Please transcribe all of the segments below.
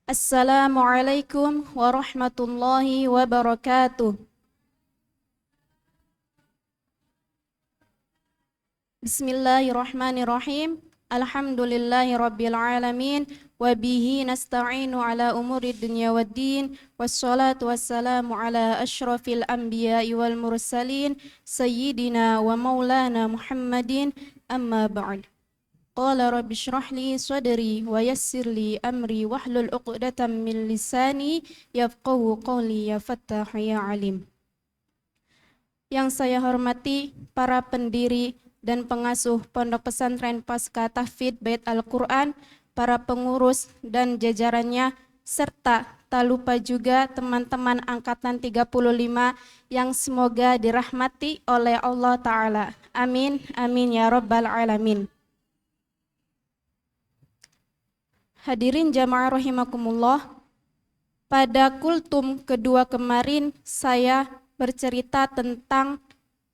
Assalamualaikum warahmatullahi wabarakatuh. Bismillahirrahmanirrahim. Alhamdulillahi rabbil alamin. Wabihi nasta'inu ala umuri dunya waddin. Wassalatu wassalamu ala ashrafil anbiya'i wal mursalin. Sayyidina wa maulana Muhammadin. Amma ba'd. Qala rabbi shrah li sadri wa yassir li amri wahlul 'uqdatam min lisani yafqahu qawli ya fattah ya alim. Yang saya hormati para pendiri dan pengasuh Pondok Pesantren Pasca Tahfidz Bait Al-Qur'an, para pengurus dan jajarannya, serta tak lupa juga teman-teman angkatan 35 yang semoga dirahmati oleh Allah Ta'ala. Amin, amin ya rabbal alamin. Hadirin jamaah rahimakumullah, pada kultum kedua kemarin saya bercerita tentang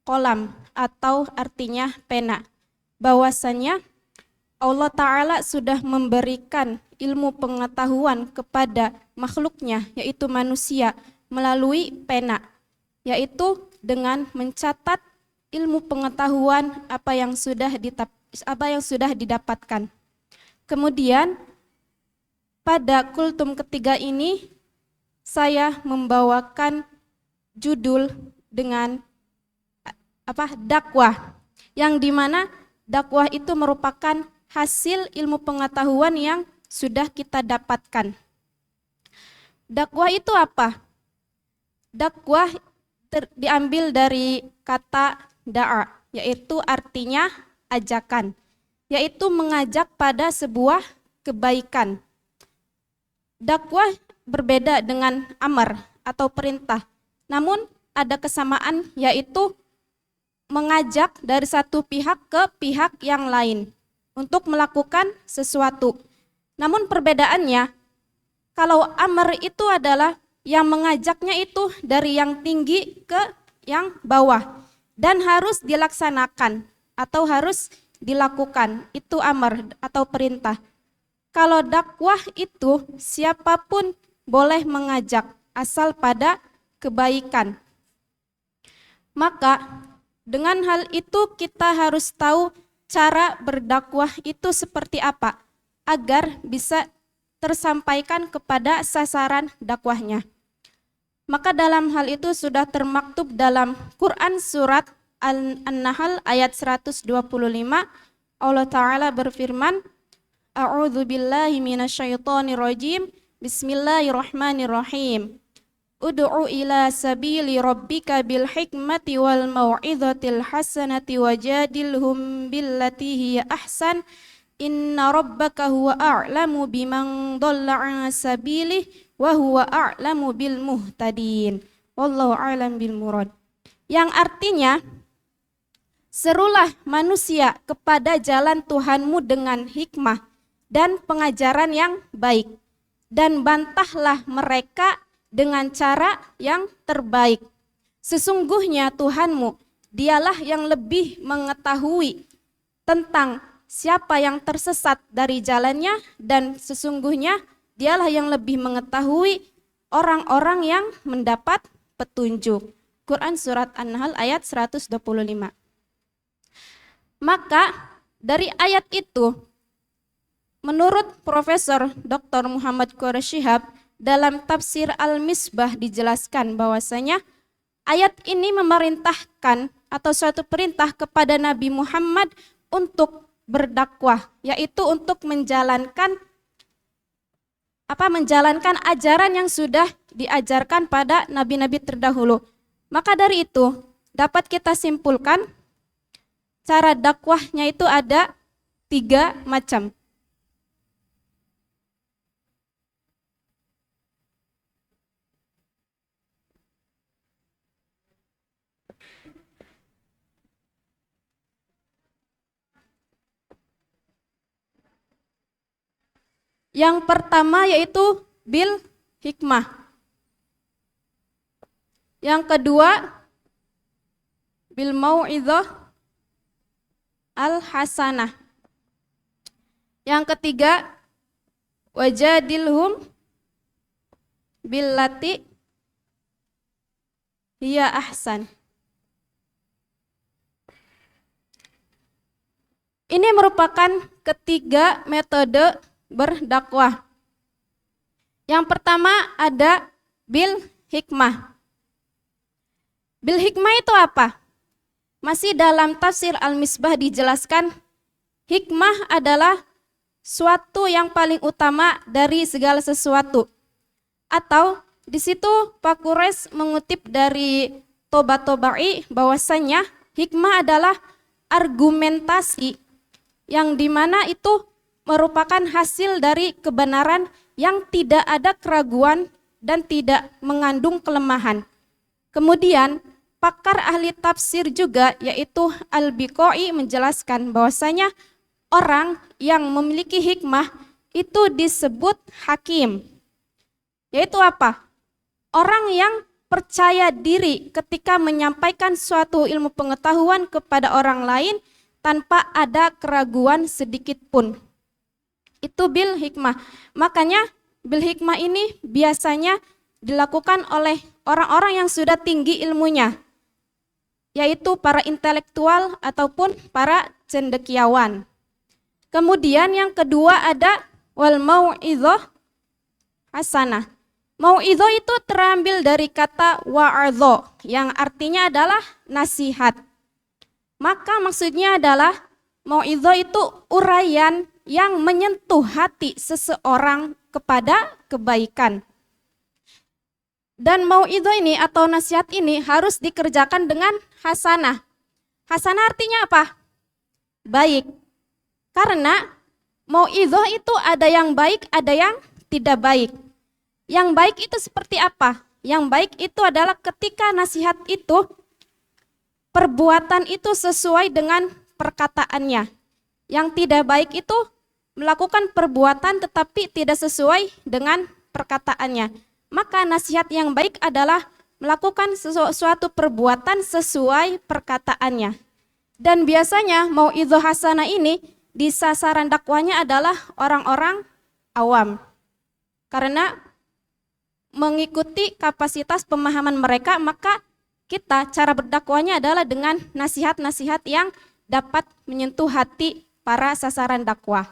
kolam atau artinya pena. Bahwasanya Allah Ta'ala sudah memberikan ilmu pengetahuan kepada makhluknya, yaitu manusia, melalui pena, yaitu dengan mencatat ilmu pengetahuan apa yang sudah didapatkan. Kemudian pada kultum ketiga ini saya membawakan judul dengan dakwah, yang dimana dakwah itu merupakan hasil ilmu pengetahuan yang sudah kita dapatkan. Dakwah itu apa? Dakwah diambil dari kata da'a, yaitu artinya ajakan, yaitu mengajak pada sebuah kebaikan. Dakwah berbeda dengan amar atau perintah, namun ada kesamaan, yaitu mengajak dari satu pihak ke pihak yang lain untuk melakukan sesuatu. Namun perbedaannya, kalau amar itu adalah yang mengajaknya itu dari yang tinggi ke yang bawah dan harus dilaksanakan atau harus dilakukan, itu amar atau perintah. Kalau dakwah itu siapapun boleh mengajak asal pada kebaikan. Maka dengan hal itu kita harus tahu cara berdakwah itu seperti apa agar bisa tersampaikan kepada sasaran dakwahnya. Maka dalam hal itu sudah termaktub dalam Quran surat An-Nahl ayat 125, Allah Ta'ala berfirman, A'udzu billahi minasyaitonir rajim. Bismillahirrahmanirrahim. Ud'u ila sabili rabbika bil hikmati wal mau'izatil hasanati wajadilhum billati hiya ahsan. Inna rabbaka huwa a'lamu biman dhalla 'an sabilihi wa huwa a'lamu bil muhtadin. Wallahu a'lam bil murad. Yang artinya, serulah manusia kepada jalan Tuhanmu dengan hikmah dan pengajaran yang baik, dan bantahlah mereka dengan cara yang terbaik. Sesungguhnya Tuhanmu, dialah yang lebih mengetahui tentang siapa yang tersesat dari jalannya, dan sesungguhnya dialah yang lebih mengetahui orang-orang yang mendapat petunjuk. Quran surat An-Nahl ayat 125. Maka dari ayat itu, menurut Profesor Dr. Muhammad Quraish Shihab dalam tafsir Al-Misbah dijelaskan bahwasanya ayat ini memerintahkan atau suatu perintah kepada Nabi Muhammad untuk berdakwah, yaitu untuk menjalankan ajaran yang sudah diajarkan pada nabi-nabi terdahulu. Maka dari itu dapat kita simpulkan cara dakwahnya itu ada 3 macam. Yang pertama yaitu bil hikmah. Yang kedua bil mau'izah al hasanah. Yang ketiga wajadilhum billati hiya ahsan. Ini merupakan ketiga metode berdakwah. Yang pertama ada bil hikmah. Bil hikmah itu apa? Masih dalam tafsir Al-Misbah dijelaskan, hikmah adalah suatu yang paling utama dari segala sesuatu. Atau di situ Pak Quraisy mengutip dari Toba-Tobai bahwasanya hikmah adalah argumentasi yang dimana itu merupakan hasil dari kebenaran yang tidak ada keraguan dan tidak mengandung kelemahan. Kemudian pakar ahli tafsir juga yaitu Al-Biqai menjelaskan bahwasanya orang yang memiliki hikmah itu disebut hakim. Yaitu apa? Orang yang percaya diri ketika menyampaikan suatu ilmu pengetahuan kepada orang lain tanpa ada keraguan sedikit pun. Itu bil hikmah. Makanya bil hikmah ini biasanya dilakukan oleh orang-orang yang sudah tinggi ilmunya, yaitu para intelektual ataupun para cendekiawan. Kemudian yang kedua ada wal mau'izah hasanah. Mau'izah itu terambil dari kata wa'adha yang artinya adalah nasihat. Maka maksudnya adalah mau'izah itu uraian yang menyentuh hati seseorang kepada kebaikan. Dan mau'izah ini atau nasihat ini harus dikerjakan dengan hasanah. Hasanah artinya apa? Baik. Karena mau'izah itu ada yang baik, ada yang tidak baik. Yang baik itu seperti apa? Yang baik itu adalah ketika nasihat itu perbuatan itu sesuai dengan perkataannya. Yang tidak baik itu melakukan perbuatan tetapi tidak sesuai dengan perkataannya. Maka nasihat yang baik adalah melakukan suatu perbuatan sesuai perkataannya. Dan biasanya mau'izah hasanah ini di sasaran dakwahnya adalah orang-orang awam. Karena mengikuti kapasitas pemahaman mereka, maka kita cara berdakwahnya adalah dengan nasihat-nasihat yang dapat menyentuh hati para sasaran dakwah.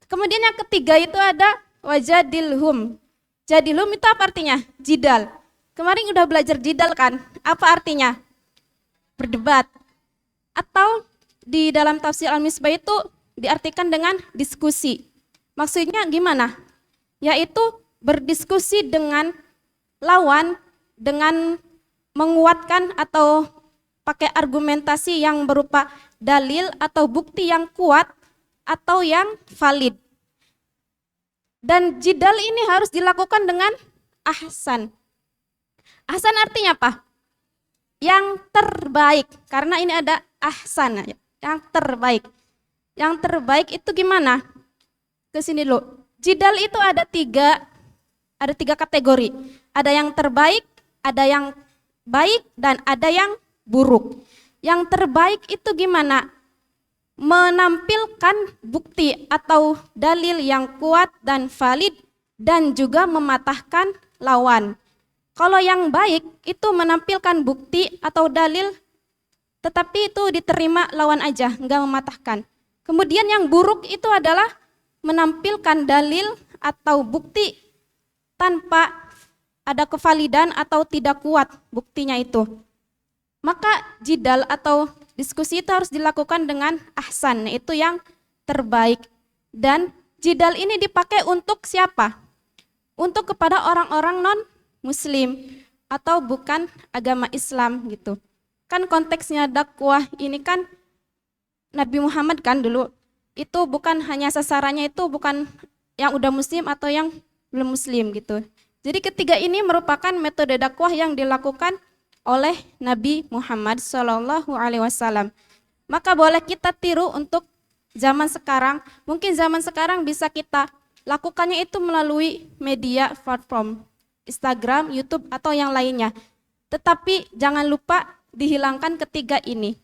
Kemudian yang ketiga itu ada wajadilhum. Jadilhum itu apa artinya? Jidal. Kemarin udah belajar jidal kan? Apa artinya? Berdebat. Atau di dalam tafsir Al-Misbah itu diartikan dengan diskusi. Maksudnya gimana? Yaitu berdiskusi dengan lawan dengan menguatkan atau pakai argumentasi yang berupa dalil atau bukti yang kuat atau yang valid. Dan jidal ini harus dilakukan dengan ahsan. Ahsan artinya apa? Yang terbaik. Karena ini ada ahsan, yang terbaik. Yang terbaik itu gimana? Ke sini dulu. Jidal itu ada tiga kategori. Ada yang terbaik, ada yang baik, dan ada yang buruk. Yang terbaik itu gimana? Menampilkan bukti atau dalil yang kuat dan valid dan juga mematahkan lawan. Kalau yang baik itu menampilkan bukti atau dalil tetapi itu diterima lawan aja, enggak mematahkan. Kemudian yang buruk itu adalah menampilkan dalil atau bukti tanpa ada kevalidan atau tidak kuat buktinya itu. Maka jidal atau diskusi itu harus dilakukan dengan ahsan, itu yang terbaik. Dan jidal ini dipakai untuk siapa? Untuk kepada orang-orang non-muslim atau bukan agama Islam gitu. Kan konteksnya dakwah ini kan Nabi Muhammad kan dulu. Itu bukan hanya sasarannya itu bukan yang udah muslim atau yang belum muslim gitu. Jadi ketiga ini merupakan metode dakwah yang dilakukan oleh Nabi Muhammad SAW. Maka boleh kita tiru untuk zaman sekarang. Mungkin zaman sekarang bisa kita lakukannya itu melalui media platform, Instagram, YouTube, atau yang lainnya. Tetapi jangan lupa dihilangkan ketiga ini.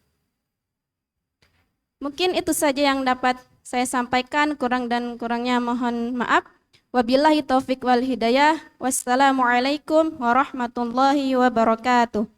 Mungkin itu saja yang dapat saya sampaikan, kurang dan kurangnya mohon maaf. Wabillahi taufik wal hidayah. Wassalamualaikum warahmatullahi wabarakatuh.